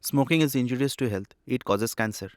Smoking is injurious to health. It causes cancer.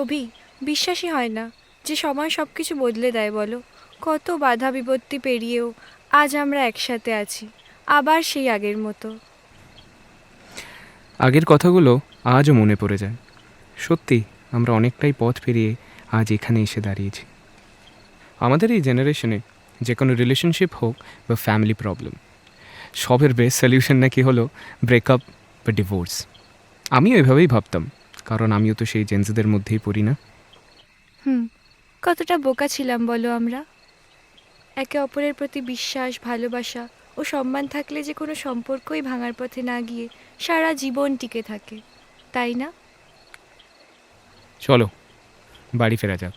অভি, বিশ্বাসই হয় না যে সময় সব কিছু বদলে দেয় বলো। কত বাধা বিপত্তি পেরিয়েও আজ আমরা একসাথে আছি, আবার সেই আগের মতো। আগের কথাগুলো আজও মনে পড়ে যায়। সত্যি আমরা অনেকটাই পথ পেরিয়ে আজ এখানে এসে দাঁড়িয়েছি। আমাদের এই জেনারেশনে যে কোনো রিলেশনশিপ হোক বা ফ্যামিলি প্রবলেম, সবের বেস্ট সলিউশন নাকি হলো ব্রেকআপ বা ডিভোর্স। আমিও এভাবেই ভাবতাম, কারণ আমিও তো সেই জেন্সদের মধ্যেই পড়ি না। কতটা বোকা ছিলাম বলো আমরা। একে অপরের প্রতি বিশ্বাস, ভালোবাসা ও সম্মান থাকলে যে কোনো সম্পর্কই ভাঙার পথে না গিয়ে সারা জীবন টিকে থাকে, তাই না? চলো বাড়ি ফেরা যাক।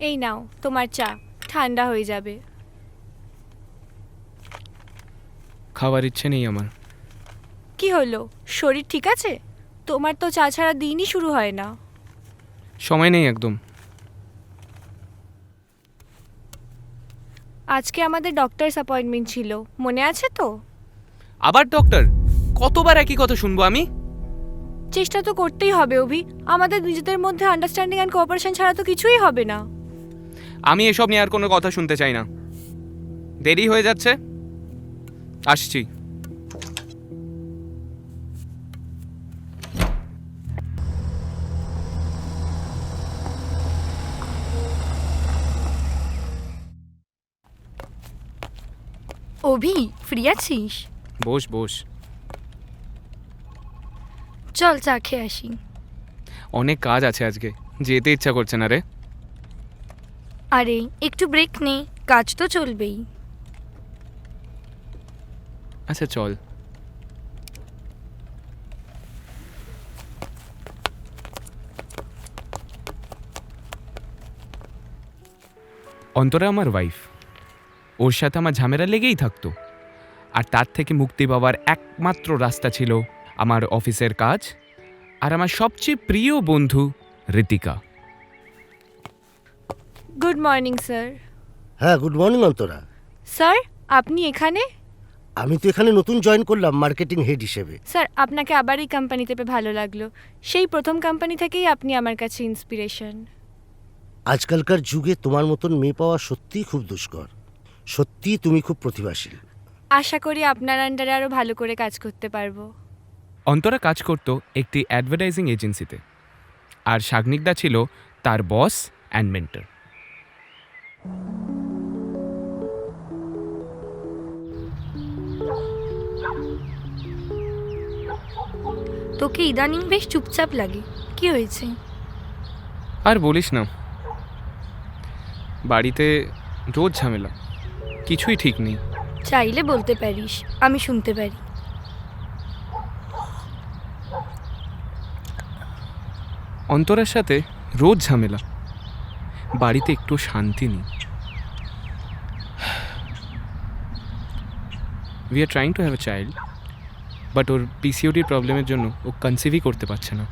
এই নাও তোমার চা, ঠান্ডা হয়ে যাবে। খাওয়ার ইচ্ছে নেই আমার। কি হলো, শরীর ঠিক আছে? তোমার তো চা ছাড়া দিনই শুরু হয় না। সময় নেই একদম। আজকে আমাদের ডক্টরস অ্যাপয়েন্টমেন্ট ছিল, মনে আছে তো? আবার ডক্টর? কতবার একই কথা শুনবো আমি? চেষ্টা তো করতেই হবে অভি, আমাদের নিজেদের মধ্যে আন্ডারস্ট্যান্ডিং অ্যান্ড কোঅপারেশন ছাড়া তো কিছুই হবে না। আমি এসব নিয়ে আর কোনো কথা শুনতে চাই না। দেরি হয়ে যাচ্ছে, আসছি। অভি, ফ্রি আছিস? বস বস। চল চা খেয়ে আসি। অনেক কাজ আছে আজকে, যেতে ইচ্ছা করছে না রে। আরে একটু ব্রেক নে, কাজ তো চলবেই। আচ্ছা চল। অন্তরা আমার ওয়াইফ, ওর সাথে আমার ঝামেলা লেগেই থাকতো। আর তার থেকে মুক্তি পাওয়ার একমাত্র রাস্তা ছিল আমার অফিসের কাজ আর আমার সবচেয়ে প্রিয় বন্ধু ঋতিকা। Good morning sir. হ্যাঁ, গুড মর্নিং অন্তরা। স্যার, আপনি এখানে? আমি তো এখানে নতুন জয়েন করলাম মার্কেটিং হেড হিসেবে। স্যার, আপনাকে আবার এই কোম্পানিতে পেয়ে ভালো লাগলো। সেই প্রথম কোম্পানি থেকেই আপনি আমার কাছে ইন্সপিরেশন। আজকালকার যুগে তোমার মতন মেয়ে পাওয়া সত্যিই খুব দুষ্কর। সত্যিই তুমি খুব প্রতিভাশীল। আশা করি আপনার আন্ডারে আরও ভালো করে কাজ করতে পারবো। অন্তরা কাজ করত একটি অ্যাডভার্টাইজিং এজেন্সিতে, আর সাগ্নিকদা ছিল তার বস অ্যান্ড মেন্টর। তোকে ইদানিং বেশ চুপচাপ লাগে, কি হয়েছে? আর বলিস না, বাড়িতে রোজ ঝামেলা, কিছুই ঠিক নেই। চাইলে বলতে পারিস, আমি শুনতে পারি। অন্তরার সাথে রোজ ঝামেলা, বাড়িতে একটু শান্তি নেই। We are trying to have a child, but ওর পিসিওডির প্রবলেমের জন্য ও কনসিভই করতে পারছে না।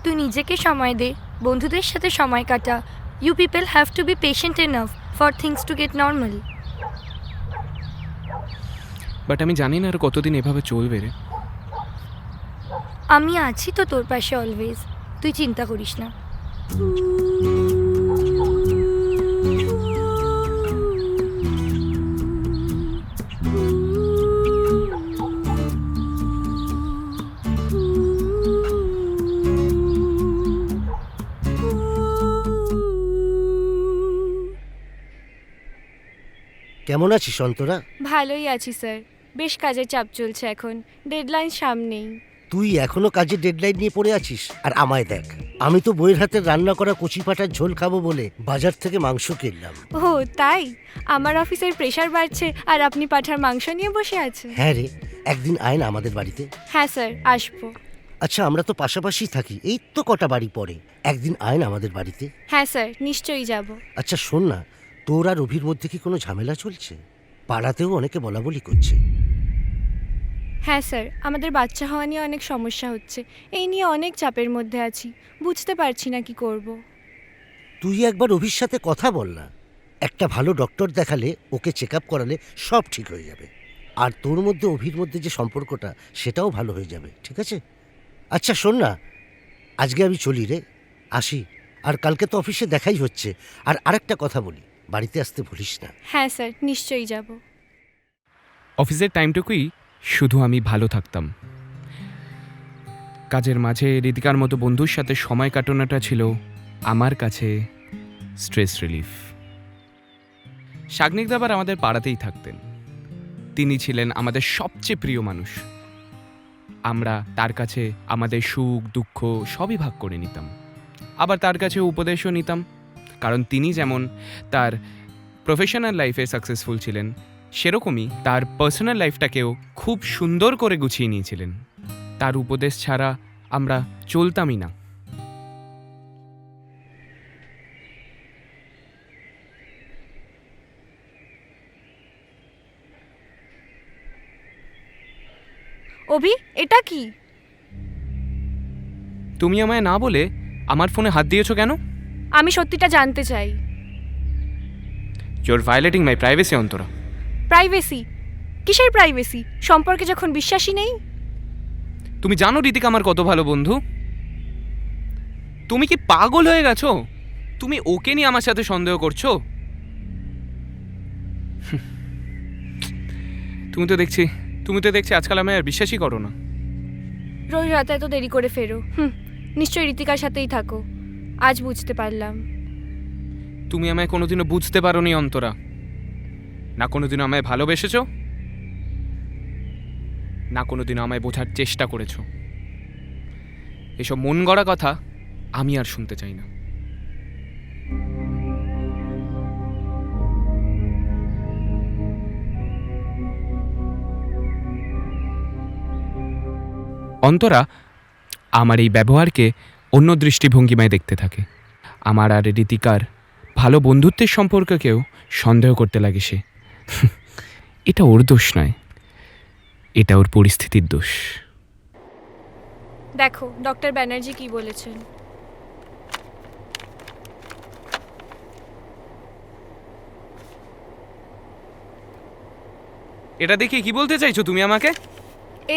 তুই নিজেকে সময় দে, বন্ধুদের সাথে সময় কাটা। You people have to be patient enough for things to get normal. But আমি জানি না আর কতদিন এভাবে চলবে রে। আমি আছি তো তোর পাশে অলওয়েজ, তুই চিন্তা করিস না। কেমন আছিস অন্তরা? ভালোই আছি স্যার, বেশ কাজের চাপ চলছে এখন, ডেডলাইন সামনেই। তুই এখনো কাজের ডেডলাইন নিয়ে পড়ে আছিস, আর আমায় দেখ, আমি তো বইয়ের হাতে রান্না করা কচি পাঁঠার ঝোল খাবো বলে বাজার থেকে মাংস কিনলাম। ও তাই? আমার অফিসের প্রেশার বাড়ছে আর আপনি পাঠার মাংস নিয়ে বসে আছেন। হ্যাঁ রে, একদিন আয় না আমাদের বাড়িতে। হ্যাঁ স্যার, আসবো। আচ্ছা, আমরা তো পাশাপাশি থাকি, এই তো কটা বাড়ি পরে, একদিন আয় না আমাদের বাড়িতে। হ্যাঁ স্যার, নিশ্চয়ই যাব। আচ্ছা শোন না, তোর আর অভির মধ্যে কি কোনো ঝামেলা চলছে? পাড়াতেও অনেকে বলা বলি করছে। হ্যাঁ স্যার, আমাদের বাচ্চা হওয়া নিয়ে অনেক সমস্যা হচ্ছে, এই নিয়ে অনেক চাপের মধ্যে আছি, বুঝতে পারছি না কি করব। তুই একবার অভির সাথে কথা বল না, একটা ভালো ডক্টর দেখালে, ওকে চেক আপ করালে সব ঠিক হয়ে যাবে। আর তোর মধ্যে অভির মধ্যে যে সম্পর্কটা, সেটাও ভালো হয়ে যাবে, ঠিক আছে? আচ্ছা শোন না, আজকে আমি চলি রে, আসি। আর কালকে তো অফিসে দেখাই হচ্ছে। আর আরেকটা কথা বলি, বাড়িতে আসতে ভুলিস না। হ্যাঁ স্যার, নিশ্চয়ই যাব। অফিসের টাইমটুকুই শুধু আমি ভালো থাকতাম। কাজের মাঝে রীতিকার মতো বন্ধুর সাথে সময় কাটানোটা ছিল আমার কাছে স্ট্রেস রিলিফ। সাগ্নিক দাবার আমাদের পাড়াতেই থাকতেন। তিনি ছিলেন আমাদের সবচেয়ে প্রিয় মানুষ। আমরা তার কাছে আমাদের সুখ দুঃখ সবই ভাগ করে নিতাম, আবার তার কাছে উপদেশও নিতাম। কারণ তিনি যেমন তার প্রফেশনাল লাইফে সাকসেসফুল ছিলেন, সেরকমই তার পার্সোনাল লাইফটাকেও খুব সুন্দর করে গুছিয়ে নিয়েছিলেন। তার উপদেশ ছাড়া আমরা চলতামই না। অভি, এটা কি? তুমি আমায় না বলে আমার ফোনে হাত দিয়েছো কেন? আমি সত্যিটা জানতে চাই। Your violating my privacy Antara. Privacy? কিসের প্রাইভেসি? সম্পর্কে যখন বিশ্বাসই নেই। তুমি জানো রীতিকা আমার কত ভালো বন্ধু। তুমি কি পাগল হয়ে গেছো? তুমি ওকে নিয়ে আমার সাথে সন্দেহ করছো? তুমি তো দেখছি আজকাল আমি আর বিশ্বাসই করো না। রোজ রাতে এত দেরি করে ফেরো। নিশ্চয়ই রীতিকার সাথেই থাকো। আজ বুঝতে পারলাম। তুমি আমায় কোনোদিনও বুঝতে পারোনি অন্তরা, না কোনোদিনও আমায় ভালোবেসেছো, না কোনোদিনও আমায় বোঝার চেষ্টা করেছো। এসব মন গড়া কথা আমি আর শুনতে চাই না। অন্তরা আমার এই ব্যবহারকে অন্য দৃষ্টিভঙ্গিমায় দেখতে থাকে। আমার আর রীতিকার ভালো বন্ধুত্বের সম্পর্ককেও সন্দেহ করতে লাগে সে। এটা ওর দোষ নয়, এটা ওর পরিস্থিতির দোষ। দেখো ডক্টর ব্যানার্জি কি বলেছেন। এটা দেখে কি বলতে চাইছো তুমি আমাকে?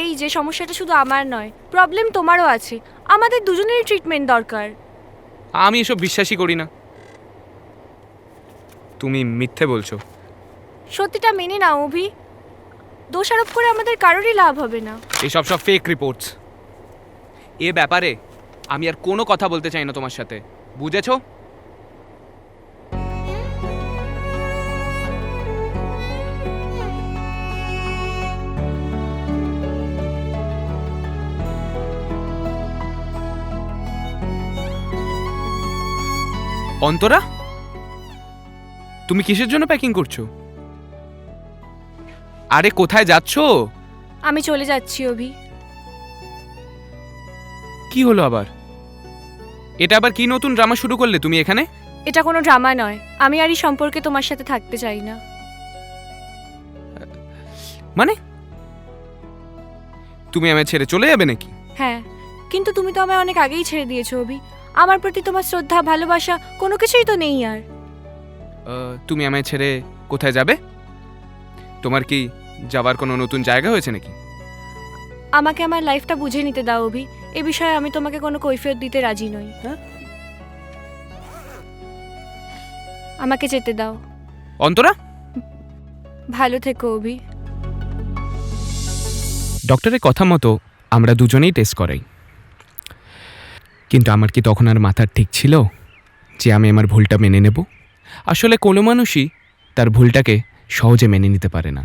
এই যে সমস্যাটা শুধু আমার নয়, প্রবলেম তোমারও আছে। আমাদের দুজনেরই ট্রিটমেন্ট দরকার। আমি এসব বিশ্বাসই করি না। তুমি মিথ্যে বলছো। সত্যিটা মেনে নাও অভি, দোষারোপ করে আমাদের কারোরই লাভ হবে না। এসব সব ফেক রিপোর্টস। এ ব্যাপারে আমি আর কোনো কথা বলতে চাই না তোমার সাথে, বুঝেছো? অন্তরা, তুমি কিসের জন্য প্যাকিং করছো? আরে কোথায় যাচ্ছো? আমি চলে যাচ্ছি অভি। কি হলো আবার? এটা আবার কি নতুন ড্রামা শুরু করলে তুমি এখানে? এটা কোনো ড্রামা নয়, আমি আর এই সম্পর্কে তোমার সাথে থাকতে চাই না। মানে তুমি আমায় ছেড়ে চলে যাবে নাকি? হ্যাঁ, কিন্তু তুমি তো আমায় অনেক আগেই ছেড়ে দিয়েছো অভি। আমার প্রতি তোমার শ্রদ্ধা ভালোবাসা কোনো কিছুই তো নেই আর। তুমি আমায় ছেড়ে কোথায় যাবে? তোমার কি যাবার কোনো নতুন জায়গা হয়েছে নাকি? আমাকে আমার লাইফটা বুঝে নিতে দাও অভি। এ বিষয়ে আমি তোমাকে কোনো কৈফিয়ত দিতে রাজি নই। হ্যাঁ? আমাকে যেতে দাও। অন্তরা, ভালো থেকো অভি। ডক্টরের কথা মতো আমরা দুজনেই টেস্ট করাই, কিন্তু আমার কি তখন আর মাথার ঠিক ছিল যে আমি আমার ভুলটা মেনে নেব? আসলে কোনো মানুষই তার ভুলটাকে সহজে মেনে নিতে পারে না।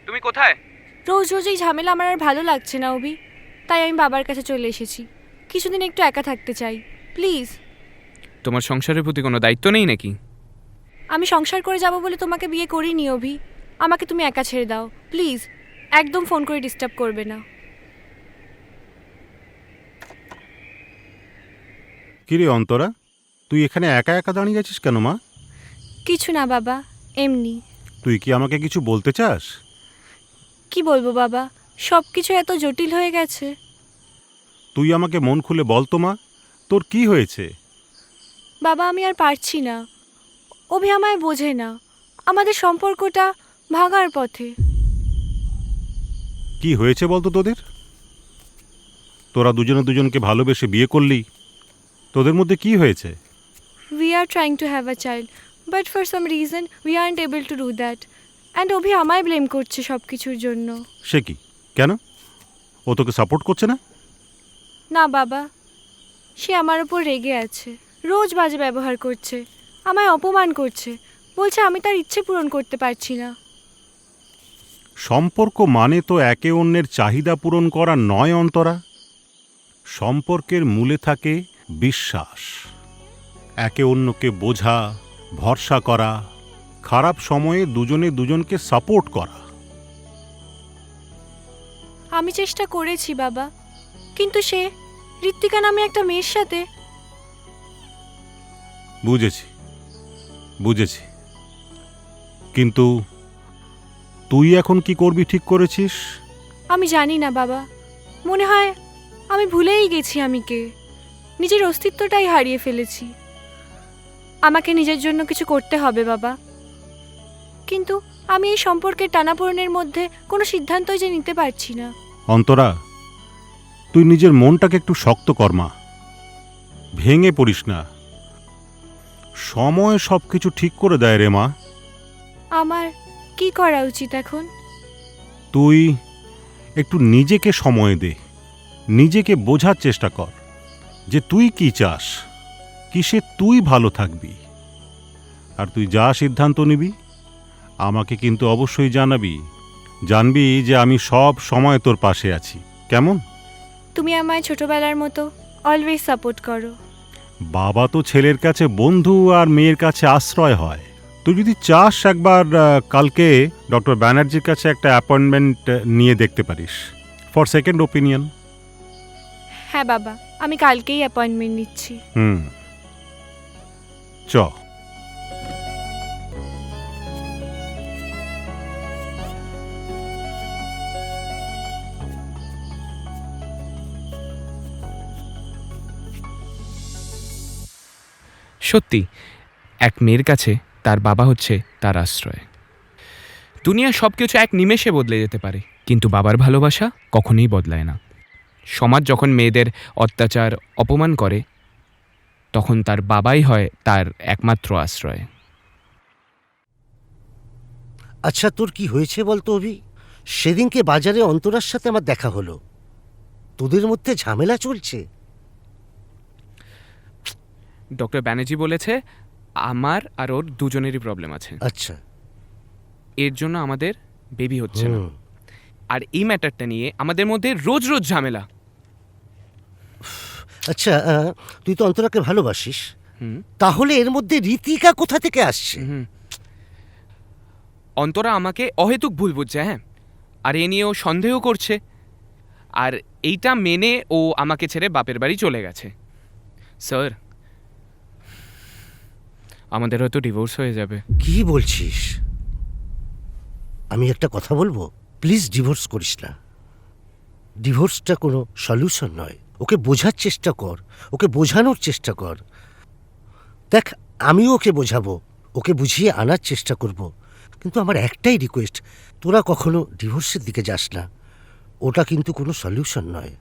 তুমি কোথায়? রোজ রোজ এই ঝামেলা আমার আর ভালো লাগছে না অভি, তাই আমি বাবার কাছে চলে এসেছি। কিছুদিন একটু একা থাকতে চাই, প্লিজ। তোমার সংসারের প্রতি কোনো দায়িত্ব নেই নাকি? আমি সংসার করে যাব বলে তোমাকে বিয়ে করিনি অভি। আমাকে তুমি একা ছেড়ে দাও প্লিজ। একদম ফোন করে ডিস্টার্ব করবে না। কিরে অন্তরা, তুই এখানে একা একা দাঁড়িয়ে আছিস কেন মা? কিছু না বাবা, এমনি। তুই কি আমাকে কিছু বলতে চাস? কি বলবো বাবা, সব কিছু এত জটিল হয়ে গেছে। তুই আমাকে মন খুলে বল তো মা, তোর কি হয়েছে? বাবা আমি আর পারছি না। অভি আমায় বোঝে না। আমাদের সম্পর্কটা ভাঙার পথে। কি হয়েছে বলতো তোদের? তোরা দুজনে দুজনকে ভালোবেসে বিয়ে করলি, তোদের মধ্যে কি হয়েছে? We are trying to have a child, but for some reason we aren't able to do that. And অভি আমায় ব্লেম করছে সব কিছুর জন্য। সে কি, কেন? ও তোকে সাপোর্ট করছে না? না বাবা, সে আমার ওপর রেগে আছে। রোজ বাজে ব্যবহার করছে, আমায় অপমান করছে, বলছে আমি তার ইচ্ছে পূরণ করতে পারছি না। সম্পর্ক মানে তো একে অন্যের চাহিদা পূরণ করা নয় অন্তরা। সম্পর্কের মূলে থাকে বিশ্বাস, একে অন্যকে বোঝা, ভরসা করা, খারাপ সময়ে দুজনে দুজনকে সাপোর্ট করা। আমি চেষ্টা করেছি বাবা, কিন্তু সে ঋত্বিকা নামে একটা মেয়ের সাথে। বুঝেছি বুঝেছি, কিন্তু তুই এখন কি করবি ঠিক করেছিস? আমি জানি না বাবা, মনে হয় আমি ভুলেই গেছি আমি কে। নিজের অস্তিত্বটাই হারিয়ে ফেলেছি। আমাকে নিজের জন্য কিছু করতে হবে বাবা, কিন্তু আমি এই সম্পর্কের টানাপোড়েনের মধ্যে কোনো সিদ্ধান্তই যে নিতে পারছি না। অন্তরা, তুই নিজের মনটাকে একটু শক্ত কর মা, ভেঙে পড়িস না। সময় সব কিছু ঠিক করে দেয় রে মা। আমার কি করা উচিত এখন? তুই একটু নিজেকে সময় দে, নিজেকে বোঝার চেষ্টা কর যে তুই কি চাস, কিসে তুই ভালো থাকবি। আর তুই যা সিদ্ধান্ত নিবি আমাকে কিন্তু অবশ্যই জানাবি। জানবি যে আমি সব সময় তোর পাশে আছি, কেমন? তুমি আমায় ছোটবেলার মতো অলওয়েজ সাপোর্ট করো। বাবা তো ছেলের কাছে বন্ধু আর মেয়ের কাছে আশ্রয় হয়। তুই যদি চাস একবার কালকে ডক্টর ব্যানার্জির কাছে একটা অ্যাপয়েন্টমেন্ট নিয়ে দেখতে পারিস ফর সেকেন্ড ওপিনিয়ন। হ্যাঁ বাবা, আমি কালকেই অ্যাপয়েন্টমেন্ট নিচ্ছি। চ। সত্যি, এক মেয়ের কাছে তার বাবা হচ্ছে তার আশ্রয়। দুনিয়া সব কিছু এক নিমেষে বদলে যেতে পারে, কিন্তু বাবার ভালোবাসা কখনোই বদলায় না। সমাজ যখন মেয়েদের অত্যাচার অপমান করে, তখন তার বাবাই হয় তার একমাত্র আশ্রয়। আচ্ছা তোর কি হয়েছে বলতো অভি? সেদিনকে বাজারে অন্তরার সাথে আমার দেখা হলো, তোদের মধ্যে ঝামেলা চলছে। ডক্টর ব্যানার্জি বলেছে আমার আর ওর দুজনেরই প্রবলেম আছে, আচ্ছা। এর জন্য আমাদের বেবি হচ্ছে না। হুম। আর এই ম্যাটারটা নিয়ে আমাদের মধ্যে রোজ রোজ ঝামেলা। আচ্ছা তুই তো অন্তরাকে ভালোবাসিস, হুম তাহলে এর মধ্যে ঋতিকা কোথা থেকে আসছে? হুম অন্তরা আমাকে অহেতুক ভুল বুঝছে, হ্যাঁ, আর এ নিয়ে ও সন্দেহ করছে, আর এইটা মেনে ও আমাকে ছেড়ে বাপের বাড়ি চলে গেছে। স্যার, আমাদের হয়তো ডিভোর্স হয়ে যাবে। কি বলছিস? আমি একটা কথা বলবো, প্লিজ ডিভোর্স করিস না। ডিভোর্সটা কোনো সলিউশন নয়। ওকে বোঝার চেষ্টা কর, ওকে বোঝানোর চেষ্টা কর। দেখ, আমিও ওকে বোঝাবো, ওকে বুঝিয়ে আনার চেষ্টা করব, কিন্তু আমার একটাই রিকোয়েস্ট, তোরা কখনো ডিভোর্সের দিকে যাস না। ওটা কিন্তু কোনো সলিউশন নয়।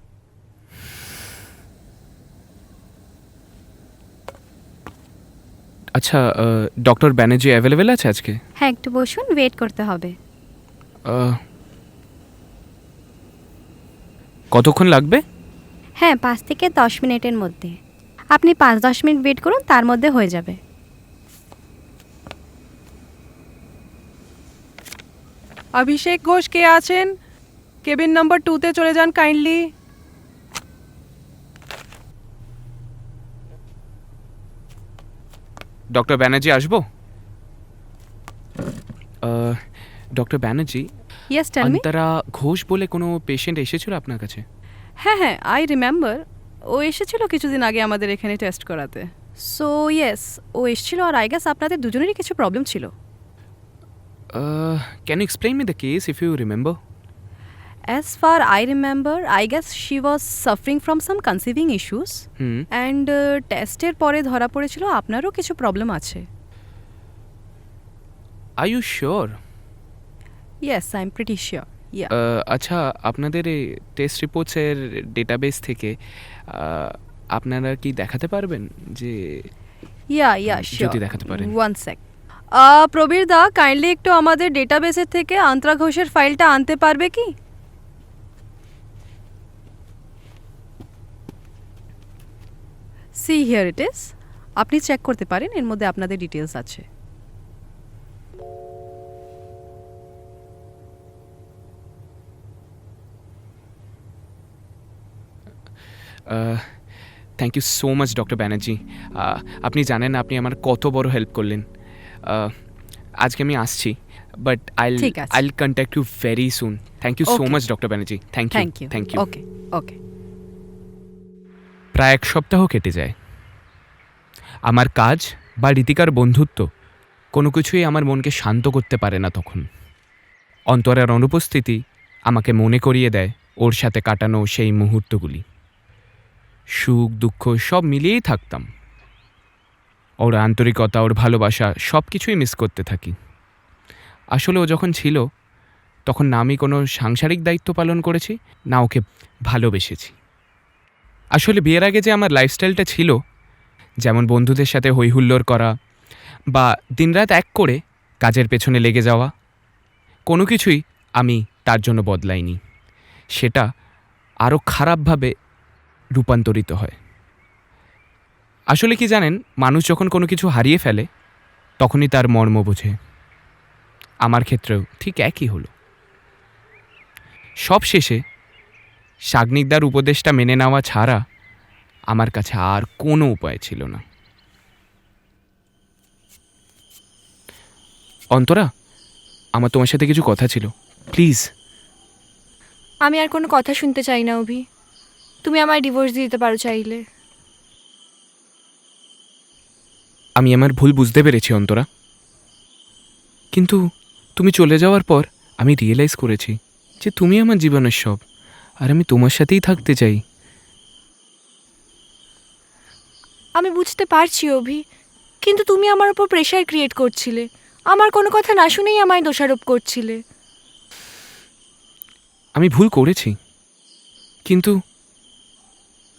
আচ্ছা, ডক্টর ব্যানার্জি অ্যাভেলেবেল আছে আজকে? হ্যাঁ, একটু বসুন, ওয়েট করতে হবে। কতক্ষণ লাগবে? হ্যাঁ, 5 থেকে 10 মিনিটের মধ্যে। আপনি 5-10 মিনিট ওয়েট করুন, তার মধ্যে হয়ে যাবে। অভিষেক ঘোষ কে আছেন? কেবিন নাম্বার 2-তে চলে যান কাইন্ডলি। ডক্টর ব্যানার্জি আসবো? Doctor Banerjee, yes, tell me. Antara Ghosh বলে কোনো পেশেন্ট এসেছিল আপনার কাছে? হ্যাঁ হ্যাঁ, আই রিমেম্বার। ও এসেছিল কিছুদিন আগে আমাদের এখানে টেস্ট করাতে। সো ইয়েস, ও এসেছিল, আর আই গেস আপনাদের দুজনেরই কিছু প্রবলেম ছিল। Can you explain me the case if you remember? As far I remember, I guess she was suffering from some conceiving issues. Hmm. And টেস্টের পরে ধরা পড়েছিল আপনারও কিছু প্রবলেম আছে। Are you sure? Yes, I am pretty sure. Yeah, আচ্ছা, আপনাদের এই টেস্ট রিপোর্টসের ডেটাবেস থেকে আপনারা কি দেখাতে পারবেন যে ইয়া ইয়া শিওর। যদি দেখাতে পারেন। One sec. Prabir da, kindly একটু আমাদের ডেটাবেসের থেকে আন্ত্রা ঘোষের ফাইলটা আনতে পারবে কি? See here it is. আপনি চেক করতে পারেন, এর মধ্যে আপনাদের ডিটেলস আছে। Thank you so much doctor Banerjee. আপনি জানেন আপনি আমার কত বড় হেল্প করলেন। আজকে আমি আসছি, বাট ঠিক আছে। I'll contact you very soon. Thank you so Okay. Much doctor Banerjee. Thank you, thank you. Thank you. Okay okay. প্রায় 1 সপ্তাহ কেটে যায়। আমার কাজ বা রীতিকার বন্ধুত্ব কোনো কিছুই আমার মনকে শান্ত করতে পারে না তখন। অন্তরার অনুপস্থিতি আমাকে মনে করিয়ে দেয় ওর সাথে কাটানো সেই মুহূর্তগুলি। সুখ দুঃখ সব মিলিয়েই থাকতাম। ওর আন্তরিকতা, ওর ভালোবাসা সব কিছুই মিস করতে থাকি। আসলে ও যখন ছিল তখন না আমি কোনো সাংসারিক দায়িত্ব পালন করেছি, না ওকে ভালোবেসেছি। আসলে বিয়ের আগে যে আমার লাইফস্টাইলটা ছিল, যেমন বন্ধুদের সাথে হইহুল্লোড় করা বা দিনরাত এক করে কাজের পেছনে লেগে যাওয়া, কোনো কিছুই আমি তার জন্য বদলাইনি। সেটা আরও খারাপভাবে রূপান্তরিত হয়। আসলে কি জানেন, মানুষ যখন কোনো কিছু হারিয়ে ফেলে তখনই তার মর্ম বোঝে। আমার ক্ষেত্রেও ঠিক একই হলো। সব শেষে সাগ্নিকদার উপদেশটা মেনে নেওয়া ছাড়া আমার কাছে আর কোনো উপায় ছিল না। অন্তরা, আমার তোমার সাথে কিছু কথা ছিল, প্লিজ। আমি আর কোনো কথা শুনতে চাই না অভি। তুমি আমায় ডিভোর্স দিতে পারো চাইলে। আমি আমার ভুল বুঝতে পেরেছি অন্তরা, কিন্তু তুমি চলে যাওয়ার পর আমি রিয়েলাইজ করেছি যে তুমি আমার জীবনের সব, আর আমি তোমার সাথেই থাকতে চাই। আমি বুঝতে পারছি অভি, কিন্তু তুমি আমার উপর প্রেশার ক্রিয়েট করছিলে। আমার কোনো কথা না শুনেই আমায় দোষারোপ করছিলে। আমি ভুল করেছি, কিন্তু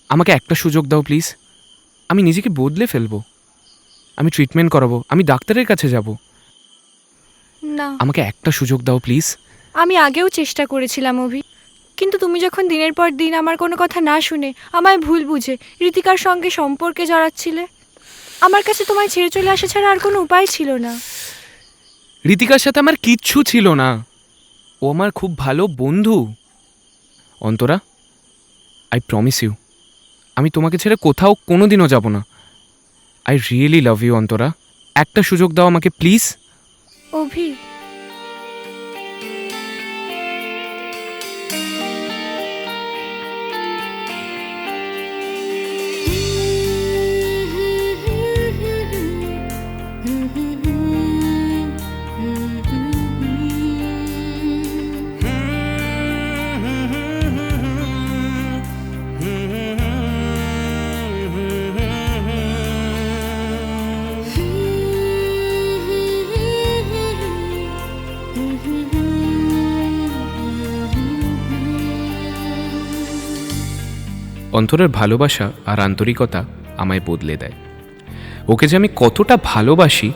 আমাকে একটা সুযোগ দাও প্লিজ। আমি নিজেকে বদলে ফেলবো, আমি ট্রিটমেন্ট করাবো, আমি ডাক্তারের কাছে যাব। না, আমাকে একটা সুযোগ দাও প্লিজ। আমি আগেও চেষ্টা করেছিলাম অভি, কিন্তু তুমি যখন দিনের পর দিন আমার কোনো কথা না শুনে আমায় ভুল বুঝে ঋতিকার সঙ্গে সম্পর্কে জড়াচ্ছিলে, আমার কাছে তোমায় ছেড়ে চলে আসা ছাড়া আর কোনো উপায় ছিল না। ঋতিকার সাথে আমার কিচ্ছু ছিল না, ও আমার খুব ভালো বন্ধু। অন্তরা, আই প্রমিস ইউ, আমি তোমাকে ছেড়ে কোথাও কোনোদিনও যাব না। I really love you Antara, একটা সুযোগ দাও আমাকে প্লিজ। অভি, অন্তরের ভালোবাসা আর আন্তরিকতা আমায় বদলে দেয়। ওকে যে আমি কতটা ভালোবাসি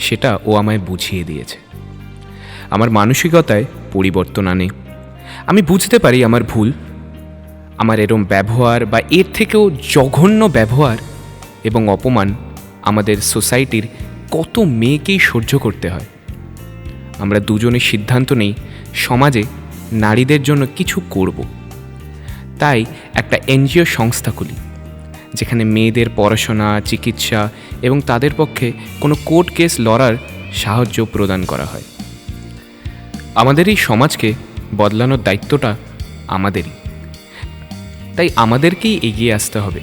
সেটা ও আমায় বুঝিয়ে দিয়েছে। আমার মানসিকতায় পরিবর্তন আনে। আমি বুঝতে পারি আমার ভুল, আমার এরম ব্যবহার বা এর থেকেও জঘন্য ব্যবহার এবং অপমান আমাদের সোসাইটির কত মেয়েকেই সহ্য করতে হয়। আমরা দুজনে সিদ্ধান্ত নেই সমাজে নারীদের জন্য কিছু করব। তাই একটা এনজিও সংস্থা খুলি, যেখানে মেয়েদের পড়াশোনা, চিকিৎসা এবং তাদের পক্ষে কোনো কোর্ট কেস লড়ার সাহায্য প্রদান করা হয়। আমাদের এই সমাজকে বদলানোর দায়িত্বটা আমাদেরই, তাই আমাদেরকেই এগিয়ে আসতে হবে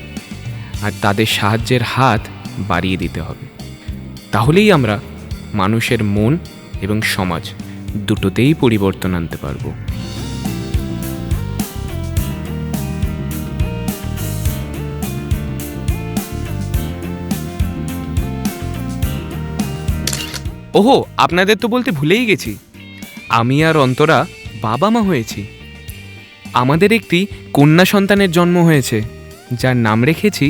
আর তাদের সাহায্যের হাত বাড়িয়ে দিতে হবে। তাহলেই আমরা মানুষের মন এবং সমাজ দুটোতেই পরিবর্তন আনতে পারবো। ওহো, আপনাদের তো বলতে ভুলেই গেছি, আমি আর অন্তরা বাবা মা হয়েছি। আমাদের একটি কন্যা সন্তানের জন্ম হয়েছে, যার নাম রেখেছি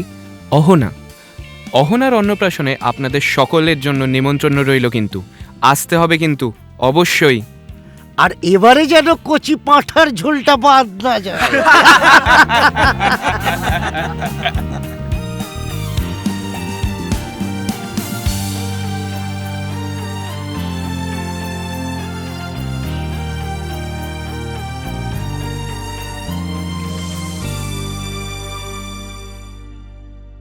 অহনা। অহনার অন্নপ্রাশনে আপনাদের সকলের জন্য নিমন্ত্রণ রইল, কিন্তু আসতে হবে কিন্তু অবশ্যই। আর এবারে যেন কচি পাঁঠার ঝোলটা বাদ না যায়।